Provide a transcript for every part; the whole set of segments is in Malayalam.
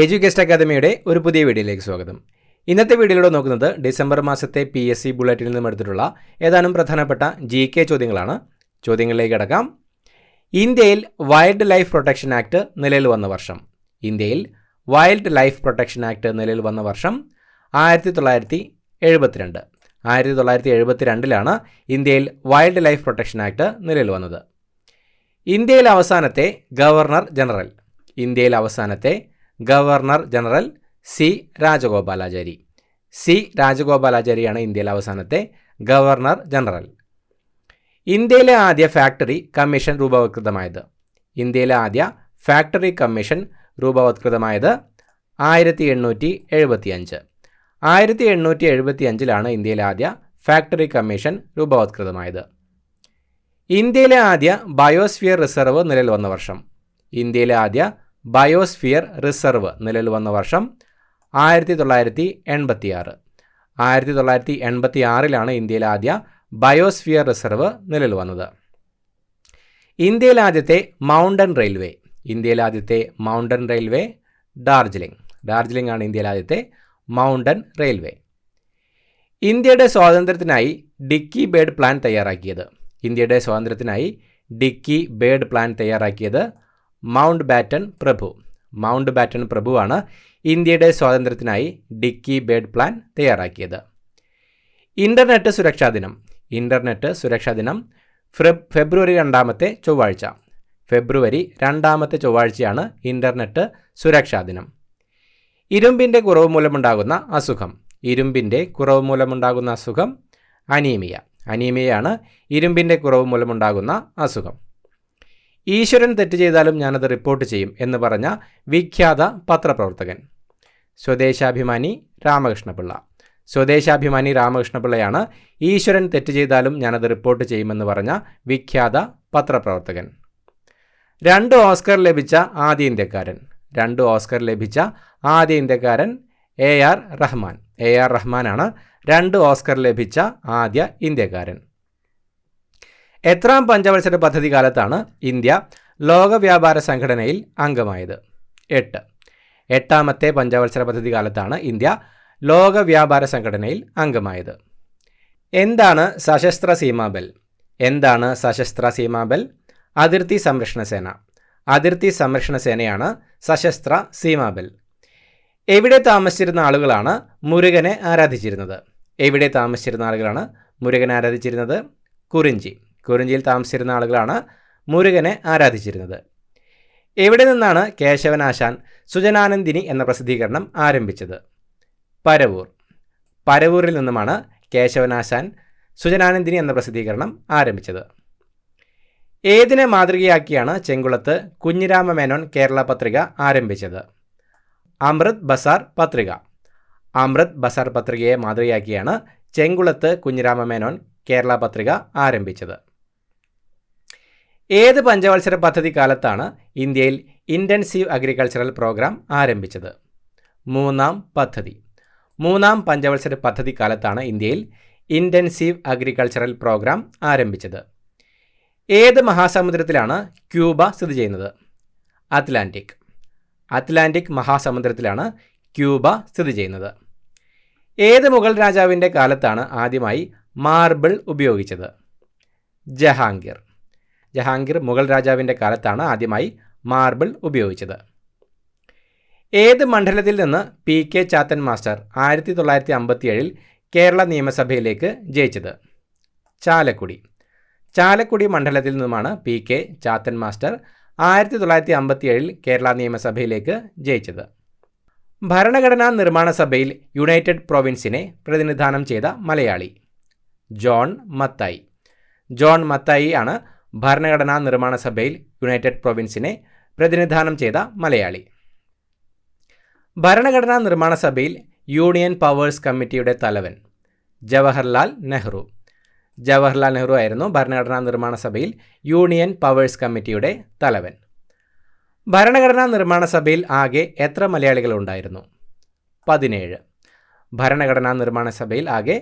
എഡ്യൂക്കേഷൻ അക്കാദമിയുടെ ഒരു പുതിയ വീഡിയോയിലേക്ക് സ്വാഗതം. ഇന്നത്തെ വീഡിയോയിലൂടെ നോക്കുന്നത് ഡിസംബർ മാസത്തെ PSC ബുള്ളറ്റിനിൽ നിന്നും എടുത്തിട്ടുള്ള ഏതാനും പ്രധാനപ്പെട്ട GK ചോദ്യങ്ങളാണ്. ചോദ്യങ്ങളിലേക്ക് കടക്കാം. ഇന്ത്യയിൽ വൈൽഡ് ലൈഫ് പ്രൊട്ടക്ഷൻ ആക്ട് നിലവിൽ വന്ന വർഷം. ഇന്ത്യയിൽ വൈൽഡ് ലൈഫ് പ്രൊട്ടക്ഷൻ ആക്ട് നിലവിൽ വന്ന വർഷം 1972. 1972 ഇന്ത്യയിൽ വൈൽഡ് ലൈഫ് പ്രൊട്ടക്ഷൻ ആക്ട് നിലവിൽ വന്നത്. ഇന്ത്യയിലെ അവസാനത്തെ ഗവർണർ ജനറൽ. ഇന്ത്യയിലെ അവസാനത്തെ governor general C Rajagopalachari. C രാജഗോപാലാചാരിയാണ് ഇന്ത്യയിലെ അവസാനത്തെ ഗവർണർ ജനറൽ. ഇന്ത്യയിലെ ആദ്യ ഫാക്ടറി കമ്മീഷൻ രൂപവത്കൃതമായത്. ഇന്ത്യയിലെ ആദ്യ ഫാക്ടറി കമ്മീഷൻ രൂപവത്കൃതമായത് 1875. 1875 ഇന്ത്യയിലെ ആദ്യ ഫാക്ടറി കമ്മീഷൻ രൂപവത്കൃതമായത്. ഇന്ത്യയിലെ ആദ്യ ബയോസ്ഫിയർ റിസർവ് നിലവിൽ വന്ന വർഷം. ഇന്ത്യയിലെ ആദ്യ ബയോസ്ഫിയർ റിസർവ് നിലവിൽ വന്ന വർഷം 1986. 1986 ഇന്ത്യയിലെ ആദ്യ ബയോസ്ഫിയർ റിസർവ് നിലവിൽ വന്നത്. ഇന്ത്യയിലെ ആദ്യത്തെ മൗണ്ടൻ റെയിൽവേ. ഇന്ത്യയിലെ ആദ്യത്തെ മൗണ്ടൻ റെയിൽവേ ഡാർജിലിംഗ്. ഡാർജിലിംഗ് ആണ് ഇന്ത്യയിലെ ആദ്യത്തെ മൗണ്ടൻ റെയിൽവേ. ഇന്ത്യയുടെ സ്വാതന്ത്ര്യത്തിനായി ഡിക്കി ബേർഡ് പ്ലാൻ തയ്യാറാക്കിയത്. ഇന്ത്യയുടെ സ്വാതന്ത്ര്യത്തിനായി ഡിക്കി ബേർഡ് പ്ലാൻ തയ്യാറാക്കിയത് മൗണ്ട് ബാറ്റൻ പ്രഭു. മൗണ്ട് ബാറ്റൻ പ്രഭുവാണ് ഇന്ത്യയുടെ സ്വാതന്ത്ര്യത്തിനായി ഡിക്കി ബേർഡ് പ്ലാൻ തയ്യാറാക്കിയത്. ഇൻ്റർനെറ്റ് സുരക്ഷാ ദിനം. ഇൻ്റർനെറ്റ് സുരക്ഷാ ദിനം ഫെബ്രുവരി 2 ചൊവ്വാഴ്ച. ഫെബ്രുവരി 2 ചൊവ്വാഴ്ചയാണ് ഇൻ്റർനെറ്റ് സുരക്ഷാ ദിനം. ഇരുമ്പിൻ്റെ കുറവ് മൂലമുണ്ടാകുന്ന അസുഖം. ഇരുമ്പിൻ്റെ കുറവ് മൂലമുണ്ടാകുന്ന അസുഖം അനീമിയ. അനീമിയയാണ് ഇരുമ്പിൻ്റെ കുറവ് മൂലമുണ്ടാകുന്ന അസുഖം. ഈശ്വരൻ തെറ്റ് ചെയ്താലും ഞാനത് റിപ്പോർട്ട് ചെയ്യും എന്ന് പറഞ്ഞ വിഖ്യാത പത്രപ്രവർത്തകൻ സ്വദേശാഭിമാനി രാമകൃഷ്ണപിള്ള. സ്വദേശാഭിമാനി രാമകൃഷ്ണപിള്ളയാണ് ഈശ്വരൻ തെറ്റ് ചെയ്താലും ഞാനത് റിപ്പോർട്ട് ചെയ്യുമെന്ന് പറഞ്ഞ വിഖ്യാത പത്രപ്രവർത്തകൻ. 2 ഓസ്കർ ലഭിച്ച ആദ്യ ഇന്ത്യക്കാരൻ. 2 ഓസ്കർ ലഭിച്ച ആദ്യ ഇന്ത്യക്കാരൻ AR റഹ്മാൻ. AR റഹ്മാനാണ് 2 ഓസ്കർ ലഭിച്ച ആദ്യ ഇന്ത്യക്കാരൻ. എത്രാം പഞ്ചവത്സര പദ്ധതി കാലത്താണ് ഇന്ത്യ ലോക വ്യാപാര സംഘടനയിൽ അംഗമായത്? 8. 8ാമത്തെ പഞ്ചവത്സര പദ്ധതി കാലത്താണ് ഇന്ത്യ ലോക വ്യാപാര സംഘടനയിൽ അംഗമായത്. എന്താണ് സശസ്ത്ര സീമാബൽ? എന്താണ് സശസ്ത്ര സീമാബൽ? അതിർത്തി സംരക്ഷണ സേന. അതിർത്തി സംരക്ഷണ സേനയാണ് സശസ്ത്ര സീമാബൽ. എവിടെ താമസിച്ചിരുന്ന ആളുകളാണ് മുരുകനെ ആരാധിച്ചിരുന്നത്? എവിടെ താമസിച്ചിരുന്ന ആളുകളാണ് മുരുകനെ ആരാധിച്ചിരുന്നത്? കുറിഞ്ചി. കുറിഞ്ചിയിൽ താമസിച്ചിരുന്ന ആളുകളാണ് മുരുകനെ ആരാധിച്ചിരുന്നത്. എവിടെ നിന്നാണ് കേശവനാശാൻ സുജനാനന്ദിനി എന്ന പ്രസിദ്ധീകരണം ആരംഭിച്ചത്? പരവൂർ. പരവൂരിൽ നിന്നുമാണ് കേശവനാശാൻ സുജനാനന്ദിനി എന്ന പ്രസിദ്ധീകരണം ആരംഭിച്ചത്. ഏതിനെ മാതൃകയാക്കിയാണ് ചെങ്കുളത്ത് കുഞ്ഞിരാമമേനോൻ കേരള പത്രിക ആരംഭിച്ചത്? അമൃത് ബസാർ പത്രിക. അമൃത് ബസാർ പത്രികയെ മാതൃകയാക്കിയാണ് ചെങ്കുളത്ത് കുഞ്ഞിരാമമേനോൻ കേരള പത്രിക ആരംഭിച്ചത്. ഏത് പഞ്ചവത്സര പദ്ധതി കാലത്താണ് ഇന്ത്യയിൽ ഇൻറ്റൻസീവ് അഗ്രികൾച്ചറൽ പ്രോഗ്രാം ആരംഭിച്ചത്? 3ാം പദ്ധതി. 3ാം പഞ്ചവത്സര പദ്ധതി കാലത്താണ് ഇന്ത്യയിൽ ഇൻറ്റൻസീവ് അഗ്രികൾച്ചറൽ പ്രോഗ്രാം ആരംഭിച്ചത്. ഏത് മഹാസമുദ്രത്തിലാണ് ക്യൂബ സ്ഥിതി ചെയ്യുന്നത്? അറ്റ്ലാന്റിക്. അറ്റ്ലാന്റിക് മഹാസമുദ്രത്തിലാണ് ക്യൂബ സ്ഥിതി ചെയ്യുന്നത്. ഏത് മുഗൾ രാജാവിൻ്റെ കാലത്താണ് ആദ്യമായി മാർബിൾ ഉപയോഗിച്ചത്? ജഹാംഗീർ. ജഹാംഗീർ മുഗൾ രാജാവിൻ്റെ കാലത്താണ് ആദ്യമായി മാർബിൾ ഉപയോഗിച്ചത്. ഏത് മണ്ഡലത്തിൽ നിന്ന് PK ചാത്തൻ മാസ്റ്റർ 1957 കേരള നിയമസഭയിലേക്ക് ജയിച്ചത്? ചാലക്കുടി. ചാലക്കുടി മണ്ഡലത്തിൽ നിന്നുമാണ് PK ചാത്തൻ മാസ്റ്റർ 1957 കേരള നിയമസഭയിലേക്ക് ജയിച്ചത്. ഭരണഘടനാ നിർമ്മാണ സഭയിൽ യുണൈറ്റഡ് പ്രൊവിൻസിനെ പ്രതിനിധാനം ചെയ്ത മലയാളി? ജോൺ മത്തായി. ജോൺ മത്തായി ആണ് ഭരണഘടനാ നിർമ്മാണ സഭയിൽ യുണൈറ്റഡ് പ്രൊവിൻസിനെ പ്രതിനിധാനം ചെയ്ത മലയാളി. ഭരണഘടനാ നിർമ്മാണ സഭയിൽ യൂണിയൻ പവേഴ്സ് കമ്മിറ്റിയുടെ തലവൻ? ജവഹർലാൽ നെഹ്റു. ജവഹർലാൽ നെഹ്റു ആയിരുന്നു ഭരണഘടനാ നിർമ്മാണ സഭയിൽ യൂണിയൻ പവേഴ്സ് കമ്മിറ്റിയുടെ തലവൻ. ഭരണഘടനാ നിർമ്മാണ സഭയിൽ ആകെ എത്ര മലയാളികൾ ഉണ്ടായിരുന്നു? 17. ഭരണഘടനാ നിർമ്മാണ സഭയിൽ ആകെ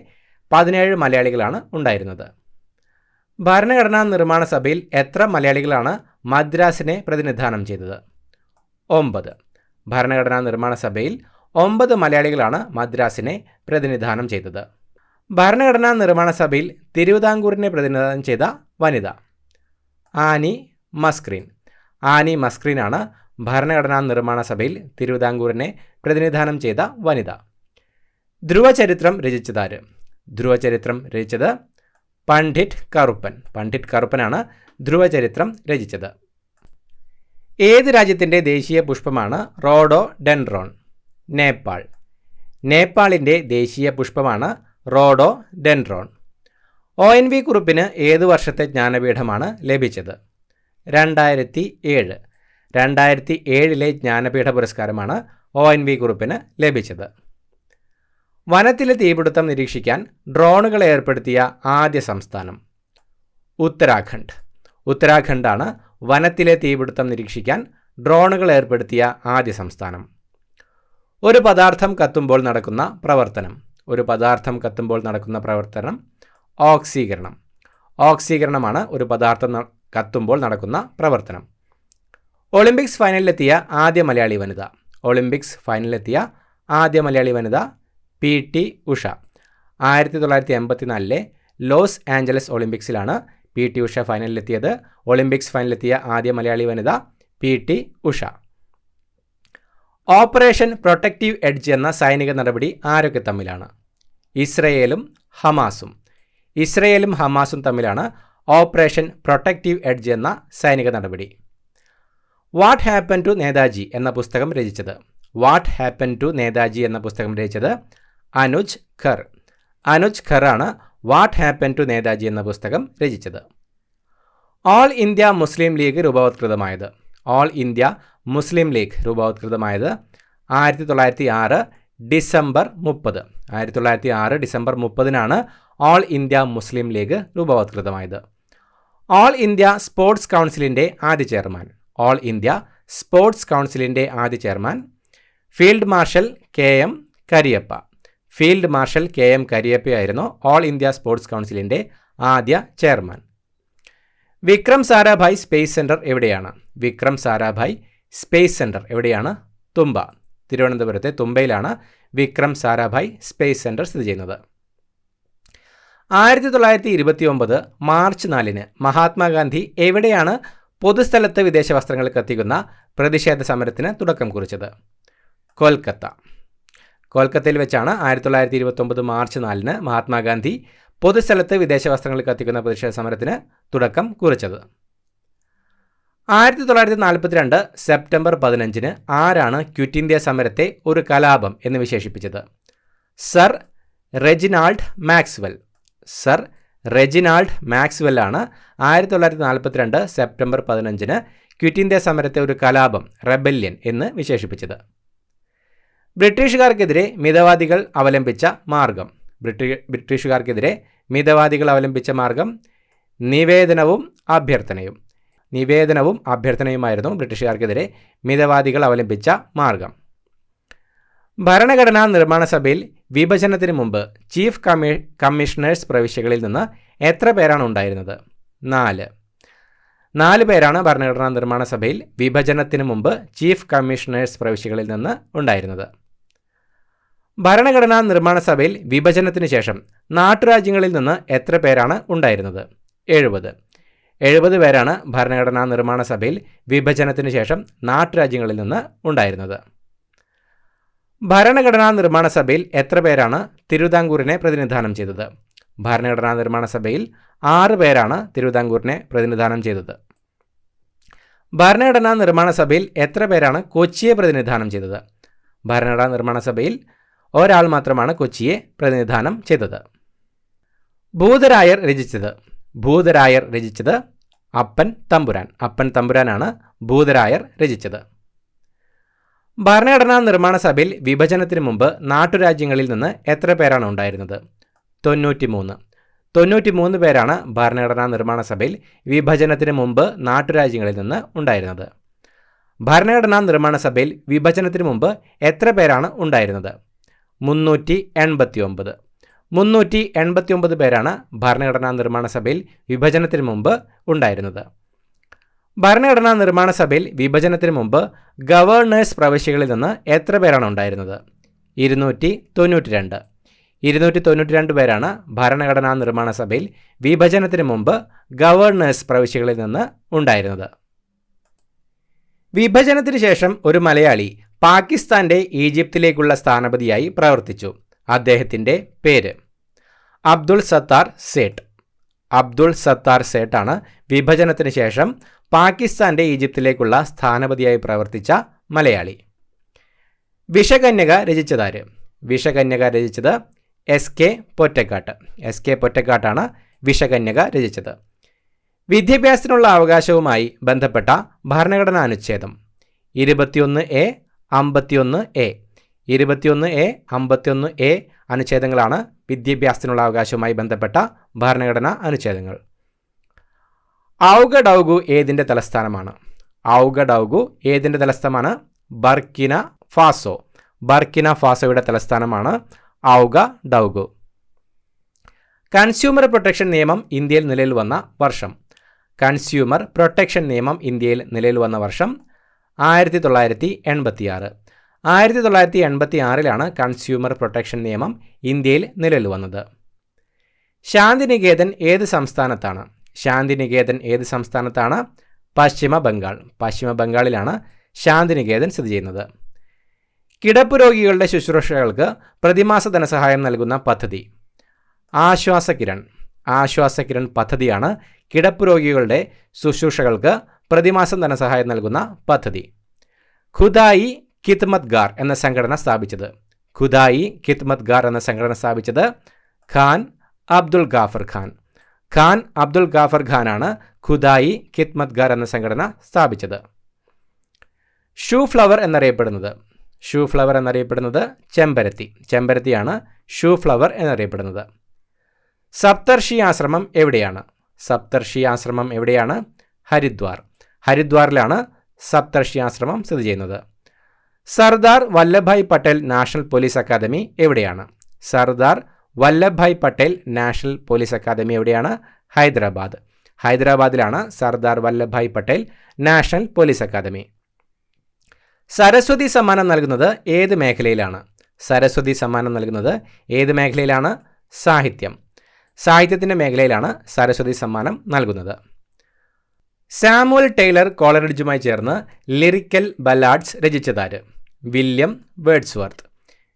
17 മലയാളികളാണ് ഉണ്ടായിരുന്നത്. ഭരണഘടനാ നിർമ്മാണ സഭയിൽ എത്ര മലയാളികളാണ് മദ്രാസിനെ പ്രതിനിധാനം ചെയ്തത്? 9. ഭരണഘടനാ നിർമ്മാണ സഭയിൽ 9 മലയാളികളാണ് മദ്രാസിനെ പ്രതിനിധാനം ചെയ്തത്. ഭരണഘടനാ നിർമ്മാണ സഭയിൽ തിരുവിതാംകൂറിനെ പ്രതിനിധാനം ചെയ്ത വനിത ആനി മസ്ക്രീൻ. ആനി മസ്ക്രീനാണ് ഭരണഘടനാ നിർമ്മാണ സഭയിൽ തിരുവിതാംകൂറിനെ പ്രതിനിധാനം ചെയ്ത വനിത. ധ്രുവചരിത്രം രചിച്ചതാര്? ധ്രുവചരിത്രം രചിച്ചത് പണ്ഡിറ്റ് കറുപ്പൻ. പണ്ഡിറ്റ് കറുപ്പനാണ് ധ്രുവചരിത്രം രചിച്ചത്. ഏത് രാജ്യത്തിൻ്റെ ദേശീയ പുഷ്പമാണ് റോഡോഡെൻഡ്രോൺ? നേപ്പാൾ. നേപ്പാളിൻ്റെ ദേശീയ പുഷ്പമാണ് റോഡോഡെൻഡ്രോൺ. ONV കുറുപ്പിന് ഏത് വർഷത്തെ ജ്ഞാനപീഠമാണ് ലഭിച്ചത്? 2007. 2007 ജ്ഞാനപീഠ പുരസ്കാരമാണ് ONV കുറുപ്പിന് ലഭിച്ചത്. വനത്തിലെ തീപിടുത്തം നിരീക്ഷിക്കാൻ ഡ്രോണുകൾ ഏർപ്പെടുത്തിയ ആദ്യ സംസ്ഥാനം? ഉത്തരാഖണ്ഡ്. ഉത്തരാഖണ്ഡാണ് വനത്തിലെ തീപിടുത്തം നിരീക്ഷിക്കാൻ ഡ്രോണുകൾ ഏർപ്പെടുത്തിയ ആദ്യ സംസ്ഥാനം. ഒരു പദാർത്ഥം കത്തുമ്പോൾ നടക്കുന്ന പ്രവർത്തനം? ഒരു പദാർത്ഥം കത്തുമ്പോൾ നടക്കുന്ന പ്രവർത്തനം ഓക്സീകരണം. ഓക്സീകരണമാണ് ഒരു പദാർത്ഥം കത്തുമ്പോൾ നടക്കുന്ന പ്രവർത്തനം. ഒളിമ്പിക്സ് ഫൈനലിലെത്തിയ ആദ്യ മലയാളി വനിത? ഒളിമ്പിക്സ് ഫൈനലിലെത്തിയ ആദ്യ മലയാളി വനിത PT ഉഷ. 1984 ലോസ് ആഞ്ചലസ് ഒളിമ്പിക്സിലാണ് PT ഉഷ ഫൈനലിലെത്തിയത്. ഒളിമ്പിക്സ് ഫൈനലിലെത്തിയ ആദ്യ മലയാളി വനിത PT Usha. Operation protective edge എന്ന സൈനിക നടപടി ആരൊക്കെ തമ്മിലാണ്? ഇസ്രയേലും ഹമാസും. ഇസ്രയേലും ഹമാസും തമ്മിലാണ് ഓപ്പറേഷൻ പ്രൊട്ടക്റ്റീവ് എഡ്ജ് എന്ന സൈനിക നടപടി. വാട്ട് ഹാപ്പൻ ടു നേതാജി എന്ന പുസ്തകം രചിച്ചത്? വാട്ട് ഹാപ്പൻ ടു നേതാജി എന്ന പുസ്തകം രചിച്ചത് അനുജ് ഖർ. അനുജ് ഖറാണ് വാട്ട് ഹാപ്പൻ ടു നേതാജി എന്ന പുസ്തകം രചിച്ചത്. ഓൾ ഇന്ത്യ മുസ്ലിം ലീഗ് രൂപവത്കൃതമായത്? ഓൾ ഇന്ത്യ മുസ്ലിം ലീഗ് രൂപവത്കൃതമായത് 1906 December 30. 1906 December 30 all India Muslim League രൂപവത്കൃതമായത്. ഓൾ ഇന്ത്യ സ്പോർട്സ് കൗൺസിലിൻ്റെ ആദ്യ ചെയർമാൻ? ഓൾ ഇന്ത്യ സ്പോർട്സ് കൗൺസിലിൻ്റെ ആദ്യ chairman field marshal KM Cariappa. Field marshal KM കരിയപ്പയായിരുന്നു ഓൾ ഇന്ത്യ സ്പോർട്സ് കൗൺസിലിൻ്റെ ആദ്യ chairman. Vikram Sarabhai space centre എവിടെയാണ്? വിക്രം സാരാഭായ് സ്പേസ് സെൻറ്റർ എവിടെയാണ്? തുമ്പ. തിരുവനന്തപുരത്തെ തുമ്പയിലാണ് വിക്രം സാരാഭായ് സ്പേസ് സെൻറ്റർ സ്ഥിതി ചെയ്യുന്നത്. 1929 മാർച്ച് 4 മഹാത്മാഗാന്ധി എവിടെയാണ് പൊതുസ്ഥലത്ത് വിദേശ വസ്ത്രങ്ങൾ കത്തിക്കുന്ന പ്രതിഷേധ സമരത്തിന് തുടക്കം കുറിച്ചത്? കൊൽക്കത്ത. കൊൽക്കത്തയിൽ വെച്ചാണ് 1929 മാർച്ച് 4 മഹാത്മാഗാന്ധി പൊതുസ്ഥലത്ത് വിദേശ വസ്ത്രങ്ങൾ കത്തിക്കുന്ന പ്രതിഷേധ സമരത്തിന് തുടക്കം കുറിച്ചത്. 1942 സെപ്റ്റംബർ 15 ആരാണ് ക്വിറ്റ് ഇന്ത്യ സമരത്തെ ഒരു കലാപം എന്ന് വിശേഷിപ്പിച്ചത്? Sir Reginald Maxwell. Sir Reginald മാക്സ്വെല്ലാണ് 1942 സെപ്റ്റംബർ 15 ക്വിറ്റ് ഇന്ത്യ സമരത്തെ ഒരു കലാപം റെബല്യൻ എന്ന് വിശേഷിപ്പിച്ചത്. ബ്രിട്ടീഷുകാർക്കെതിരെ മിതവാദികൾ അവലംബിച്ച മാർഗം? ബ്രിട്ടീഷുകാർക്കെതിരെ മിതവാദികൾ അവലംബിച്ച മാർഗം നിവേദനവും അഭ്യർത്ഥനയും. നിവേദനവും അഭ്യർത്ഥനയുമായിരുന്നു ബ്രിട്ടീഷുകാർക്കെതിരെ മിതവാദികൾ അവലംബിച്ച മാർഗം. ഭരണഘടനാ നിർമ്മാണ സഭയിൽ വിഭജനത്തിന് മുമ്പ് ചീഫ് കമ്മീഷണേഴ്സ് പ്രവിശ്യകളിൽ നിന്ന് എത്ര പേരാണ് ഉണ്ടായിരുന്നത്? 4 പേരാണ് ഭരണഘടനാ നിർമ്മാണ സഭയിൽ വിഭജനത്തിന് മുമ്പ് ചീഫ് കമ്മീഷണേഴ്സ് പ്രവിശ്യകളിൽ നിന്ന് ഉണ്ടായിരുന്നത്. ഭരണഘടനാ നിർമ്മാണ സഭയിൽ വിഭജനത്തിന് ശേഷം നാട്ടുരാജ്യങ്ങളിൽ നിന്ന് എത്ര പേരാണ് ഉണ്ടായിരുന്നത്? 70 പേരാണ് ഭരണഘടനാ നിർമ്മാണ സഭയിൽ വിഭജനത്തിന് ശേഷം നാട്ടുരാജ്യങ്ങളിൽ നിന്ന് ഉണ്ടായിരുന്നത്. ഭരണഘടനാ നിർമ്മാണ സഭയിൽ എത്ര പേരാണ് തിരുവിതാംകൂറിനെ പ്രതിനിധാനം ചെയ്തത്? ഭരണഘടനാ നിർമ്മാണ സഭയിൽ 6 പേരാണ് തിരുവിതാംകൂറിനെ പ്രതിനിധാനം ചെയ്തത്. ഭരണഘടനാ നിർമ്മാണ സഭയിൽ എത്ര പേരാണ് കൊച്ചിയെ പ്രതിനിധാനം ചെയ്തത്? ഭരണഘടനാ നിർമ്മാണ സഭയിൽ ഒരാൾ മാത്രമാണ് കൊച്ചിയെ പ്രതിനിധാനം ചെയ്തത്. ഭൂതരായർ രചിച്ചത് അപ്പൻ തമ്പുരാൻ. അപ്പൻ തമ്പുരാനാണ് ഭൂതരായർ രചിച്ചത്. ഭരണഘടനാ നിർമ്മാണ സഭയിൽ വിഭജനത്തിന് മുമ്പ് നാട്ടുരാജ്യങ്ങളിൽ നിന്ന് എത്ര പേരാണ് ഉണ്ടായിരുന്നത്? 93 പേരാണ് ഭരണഘടനാ നിർമ്മാണ സഭയിൽ വിഭജനത്തിന് മുമ്പ് നാട്ടുരാജ്യങ്ങളിൽ നിന്ന് ഉണ്ടായിരുന്നത്. ഭരണഘടനാ നിർമ്മാണ സഭയിൽ വിഭജനത്തിന് മുമ്പ് എത്ര പേരാണ് ഉണ്ടായിരുന്നത്? 389 പേരാണ് ഭരണഘടനാ നിർമ്മാണ സഭയിൽ വിഭജനത്തിന് മുമ്പ് ഉണ്ടായിരുന്നത്. ഭരണഘടനാ നിർമ്മാണ സഭയിൽ വിഭജനത്തിന് മുമ്പ് ഗവർണേഴ്സ് പ്രവിശ്യകളിൽ നിന്ന് എത്ര പേരാണ് ഉണ്ടായിരുന്നത്? 292. 292 പേരാണ് ഭരണഘടനാ നിർമ്മാണ സഭയിൽ വിഭജനത്തിന് മുമ്പ് ഗവർണേഴ്സ് പ്രവിശ്യകളിൽ നിന്ന് ഉണ്ടായിരുന്നത്. വിഭജനത്തിന് ശേഷം ഒരു മലയാളി പാകിസ്ഥാന്റെ ഈജിപ്തിലേക്കുള്ള സ്ഥാനപതിയായി പ്രവർത്തിച്ചു. അദ്ദേഹത്തിൻ്റെ പേര് അബ്ദുൾ സത്താർ സേട്ട്. അബ്ദുൾ സത്താർ സേട്ടാണ് വിഭജനത്തിന് ശേഷം പാകിസ്ഥാന്റെ ഈജിപ്തിലേക്കുള്ള സ്ഥാനപതിയായി പ്രവർത്തിച്ച മലയാളി. വിഷകന്യക രചിച്ചതാര്? വിഷകന്യക രചിച്ചത് എസ്.കെ. പൊറ്റക്കാട്ട്. എസ്.കെ. പൊറ്റക്കാട്ടാണ് വിഷകന്യക രചിച്ചത്. വിദ്യാഭ്യാസത്തിനുള്ള അവകാശവുമായി ബന്ധപ്പെട്ട ഭരണഘടനാ അനുച്ഛേദം 21A, 51A. 21A, 51A അനുച്ഛേദങ്ങളാണ് വിദ്യാഭ്യാസത്തിനുള്ള അവകാശവുമായി ബന്ധപ്പെട്ട ഭരണഘടനാ അനുച്ഛേദങ്ങൾ. ഔഗഡൌഗു ഏതിൻ്റെ തലസ്ഥാനമാണ്? ഔഗഡൌഗു ഏതിൻ്റെ തലസ്ഥാനമാണ്? ബർക്കിന ഫാസോ. ബർക്കിന ഫാസോയുടെ തലസ്ഥാനമാണ് ഔഗഡൌഗു. കൺസ്യൂമർ പ്രൊട്ടക്ഷൻ നിയമം ഇന്ത്യയിൽ നിലവിൽ വന്ന വർഷം? കൺസ്യൂമർ പ്രൊട്ടക്ഷൻ നിയമം ഇന്ത്യയിൽ നിലവിൽ വന്ന വർഷം 1986. 1986 കൺസ്യൂമർ പ്രൊട്ടക്ഷൻ നിയമം ഇന്ത്യയിൽ നിലവിൽ വന്നത്. ശാന്തിനികേതൻ ഏത് സംസ്ഥാനത്താണ്? ശാന്തിനികേതൻ ഏത് സംസ്ഥാനത്താണ്? പശ്ചിമ ബംഗാൾ. പശ്ചിമ ബംഗാളിലാണ് ശാന്തിനികേതൻ സ്ഥിതി ചെയ്യുന്നത്. കിടപ്പ് രോഗികളുടെ ശുശ്രൂഷകൾക്ക് പ്രതിമാസ ധനസഹായം നൽകുന്ന പദ്ധതി? ആശ്വാസകിരൺ. ആശ്വാസകിരൺ പദ്ധതിയാണ് കിടപ്പ് രോഗികളുടെ ശുശ്രൂഷകൾക്ക് പ്രതിമാസം ധനസഹായം നൽകുന്ന പദ്ധതി. ഖുദായി ഖിദ്മത്ഗാർ എന്ന സംഘടന സ്ഥാപിച്ചത്? ഖുദായി ഖിദ്മത്ഗാർ എന്ന സംഘടന സ്ഥാപിച്ചത് ഖാൻ അബ്ദുൾ ഗാഫർ ഖാൻ. ഖാൻ അബ്ദുൾ ഗാഫർ ഖാനാണ് ഖുദായി ഖിദ്മത്ഗാർ എന്ന സംഘടന സ്ഥാപിച്ചത്. ഷൂ ഫ്ലവർ എന്നറിയപ്പെടുന്നത്? ഷൂ ഫ്ലവർ എന്നറിയപ്പെടുന്നത് ചെമ്പരത്തി. ചെമ്പരത്തിയാണ് ഷൂ ഫ്ലവർ എന്നറിയപ്പെടുന്നത്. സപ്തർഷി ആശ്രമം എവിടെയാണ്? സപ്തർഷി ആശ്രമം എവിടെയാണ്? ഹരിദ്വാർ. ഹരിദ്വാറിലാണ് സപ്തർഷി ആശ്രമം സ്ഥിതി ചെയ്യുന്നത്. Sardar Vallabhbhai Patel national police academy എവിടെയാണ്? Sardar Vallabhbhai Patel national police academy എവിടെയാണ്? ഹൈദരാബാദ്. ഹൈദരാബാദിലാണ് Sardar Vallabhbhai Patel national police academy. Saraswati സമ്മാനം നൽകുന്നത് ഏത് മേഖലയിലാണ്? സരസ്വതി സമ്മാനം നൽകുന്നത് ഏത് മേഖലയിലാണ്? സാഹിത്യം. സാഹിത്യത്തിൻ്റെ മേഖലയിലാണ് സരസ്വതി സമ്മാനം നൽകുന്നത്. സാമുവൽ ടൈലർ കോളറിഡ്ജുമായി ചേർന്ന് ലിറിക്കൽ ബല്ലാഡ്സ് രചിച്ചതാര്? William Wordsworth.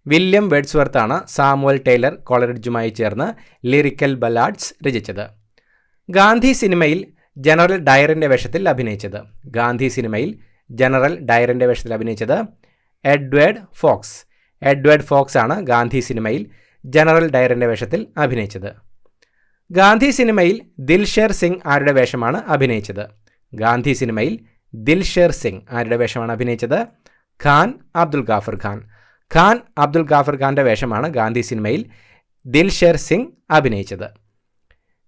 വില്യം വേർഡ്സ്വർത്ത് ആണ് സാമുവൽ ടൈലർ കോളറിഡ്ജുമായി ചേർന്ന് ലിറിക്കൽ ബല്ലാഡ്സ് രചിച്ചത്. ഗാന്ധി സിനിമയിൽ ജനറൽ ഡയറിൻ്റെ വേഷത്തിൽ അഭിനയിച്ചത്? ഗാന്ധി സിനിമയിൽ ജനറൽ ഡയറിൻ്റെ വേഷത്തിൽ അഭിനയിച്ചത് എഡ്വേർഡ് ഫോക്സ്. എഡ്വേർഡ് ഫോക്സ് ആണ് ഗാന്ധി സിനിമയിൽ ജനറൽ ഡയറിൻ്റെ വേഷത്തിൽ അഭിനയിച്ചത്. ഗാന്ധി സിനിമയിൽ ദിൽഷേർ സിംഗ് ആരുടെ വേഷമാണ് അഭിനയിച്ചത്? ഗാന്ധി സിനിമയിൽ ദിൽഷേർ സിംഗ് ആരുടെ വേഷമാണ് അഭിനയിച്ചത്? ഖാൻ അബ്ദുൾ ഗാഫർ ഖാൻ. ഖാൻ അബ്ദുൾ ഗാഫർ ഖാൻ്റെ വേഷമാണ് ഗാന്ധി സിനിമയിൽ ദിൽഷേർ സിംഗ് അഭിനയിച്ചത്.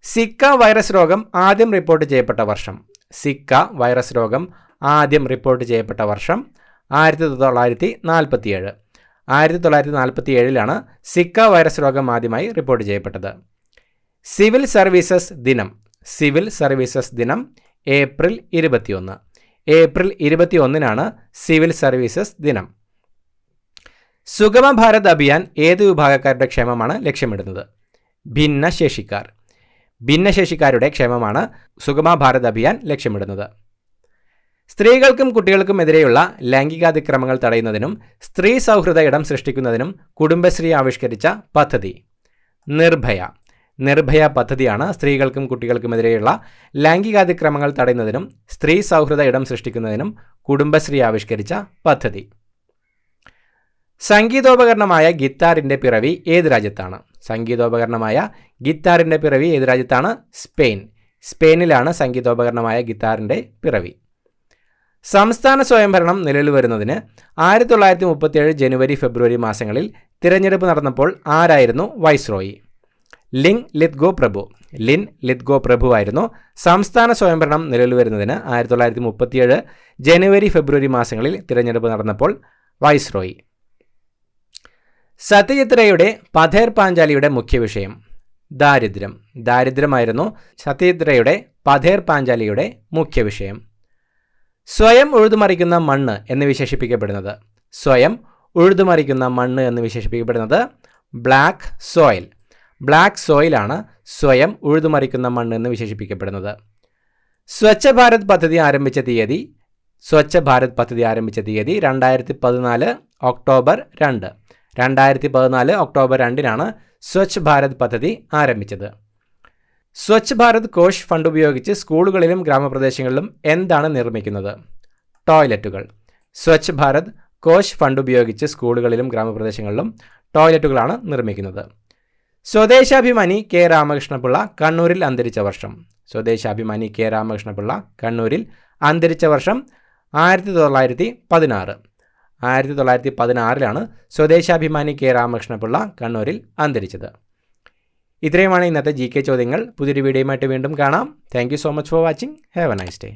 സിക്ക വൈറസ് രോഗം ആദ്യം റിപ്പോർട്ട് ചെയ്യപ്പെട്ട വർഷം? സിക്ക വൈറസ് രോഗം ആദ്യം റിപ്പോർട്ട് ചെയ്യപ്പെട്ട വർഷം 1947. 1947 സിക്ക വൈറസ് രോഗം ആദ്യമായി റിപ്പോർട്ട് ചെയ്യപ്പെട്ടത്. സിവിൽ സർവീസസ് ദിനം? സിവിൽ സർവീസസ് ദിനം ഏപ്രിൽ 21. ഏപ്രിൽ 21 സിവിൽ സർവീസസ് ദിനം. സുഗമ ഭാരത് അഭിയാൻ ഏത് വിഭാഗക്കാരുടെ ക്ഷേമമാണ് ലക്ഷ്യമിടുന്നത്? ഭിന്നശേഷിക്കാർ. ഭിന്നശേഷിക്കാരുടെ ക്ഷേമമാണ് സുഗമ ഭാരത് അഭിയാൻ ലക്ഷ്യമിടുന്നത്. സ്ത്രീകൾക്കും കുട്ടികൾക്കും എതിരെയുള്ള ലൈംഗികാതിക്രമങ്ങൾ തടയുന്നതിനും സ്ത്രീ സൗഹൃദ ഇടം സൃഷ്ടിക്കുന്നതിനും കുടുംബശ്രീ ആവിഷ്കരിച്ച പദ്ധതി? നിർഭയ. നിർഭയ പദ്ധതിയാണ് സ്ത്രീകൾക്കും കുട്ടികൾക്കുമെതിരെയുള്ള ലൈംഗികാതിക്രമങ്ങൾ തടയുന്നതിനും സ്ത്രീ സൗഹൃദ ഇടം സൃഷ്ടിക്കുന്നതിനും കുടുംബശ്രീ ആവിഷ്കരിച്ച പദ്ധതി. സംഗീതോപകരണമായ ഗിത്താറിൻ്റെ പിറവി ഏത് രാജ്യത്താണ്? സംഗീതോപകരണമായ ഗിത്താറിൻ്റെ പിറവി ഏത് രാജ്യത്താണ്? സ്പെയിൻ. സ്പെയിനിലാണ് സംഗീതോപകരണമായ ഗിത്താറിൻ്റെ പിറവി. സംസ്ഥാന സ്വയംഭരണം നിലവിൽ വരുന്നതിന് 1937 ജനുവരി ഫെബ്രുവരി മാസങ്ങളിൽ തിരഞ്ഞെടുപ്പ് നടന്നപ്പോൾ ആരായിരുന്നു വൈസ്രോയി? ലിൻ ലിത്ഗോ പ്രഭു. ലിൻ ലിത്ഗോ പ്രഭു ആയിരുന്നു സംസ്ഥാന സ്വയംഭരണം നിലവിൽ വരുന്നതിന് 1937 ജനുവരി ഫെബ്രുവരി മാസങ്ങളിൽ തിരഞ്ഞെടുപ്പ് നടന്നപ്പോൾ വൈസ്രോയി. സത്യജിത് റേയുടെ പഥേർ പാഞ്ചാലിയുടെ മുഖ്യ വിഷയം? ദാരിദ്ര്യം. ദാരിദ്ര്യമായിരുന്നു സത്യജിത് റേയുടെ പഥേർ പാഞ്ചാലിയുടെ മുഖ്യ വിഷയം. സ്വയം ഉഴുതുമറിക്കുന്ന മണ്ണ് എന്ന് വിശേഷിപ്പിക്കപ്പെടുന്നത്, സ്വയം ഉഴുതുമറിക്കുന്ന മണ്ണ് എന്ന് വിശേഷിപ്പിക്കപ്പെടുന്നത് ബ്ലാക്ക് സോയിൽ. ബ്ലാക്ക് സോയിലാണ് സ്വയം ഉഴുതുമറിക്കുന്ന മണ്ണ് എന്ന് വിശേഷിപ്പിക്കപ്പെടുന്നത്. സ്വച്ഛ ഭാരത് പദ്ധതി ആരംഭിച്ച തീയതി, സ്വച്ഛ ഭാരത് പദ്ധതി ആരംഭിച്ച തീയതി 2014 ഒക്ടോബർ 2. 2014 ഒക്ടോബർ 2-നാണ് സ്വച്ഛ് ഭാരത് പദ്ധതി ആരംഭിച്ചത്. സ്വച്ഛ് ഭാരത് കോഷ് ഫണ്ട് ഉപയോഗിച്ച് സ്കൂളുകളിലും ഗ്രാമപ്രദേശങ്ങളിലും എന്താണ് നിർമ്മിക്കുന്നത്? ടോയ്ലറ്റുകൾ. സ്വച്ഛ് ഭാരത് കോഷ് ഫണ്ട് ഉപയോഗിച്ച് സ്കൂളുകളിലും ഗ്രാമപ്രദേശങ്ങളിലും ടോയ്ലറ്റുകളാണ് നിർമ്മിക്കുന്നത്. സ്വദേശാഭിമാനി കെ രാമകൃഷ്ണപിള്ള കണ്ണൂരിൽ അന്തരിച്ച വർഷം. സ്വദേശാഭിമാനി കെ രാമകൃഷ്ണപിള്ള കണ്ണൂരിൽ അന്തരിച്ച വർഷം 1916. 1916-ലാണ് സ്വദേശാഭിമാനി കെ രാമകൃഷ്ണപിള്ള കണ്ണൂരിൽ അന്തരിച്ചത്. ഇത്രയുമാണ് ഇന്നത്തെ GK ചോദ്യങ്ങൾ. പുതിയൊരു വീഡിയോയുമായിട്ട് വീണ്ടും കാണാം. Thank you so much for watching. Have A nice day.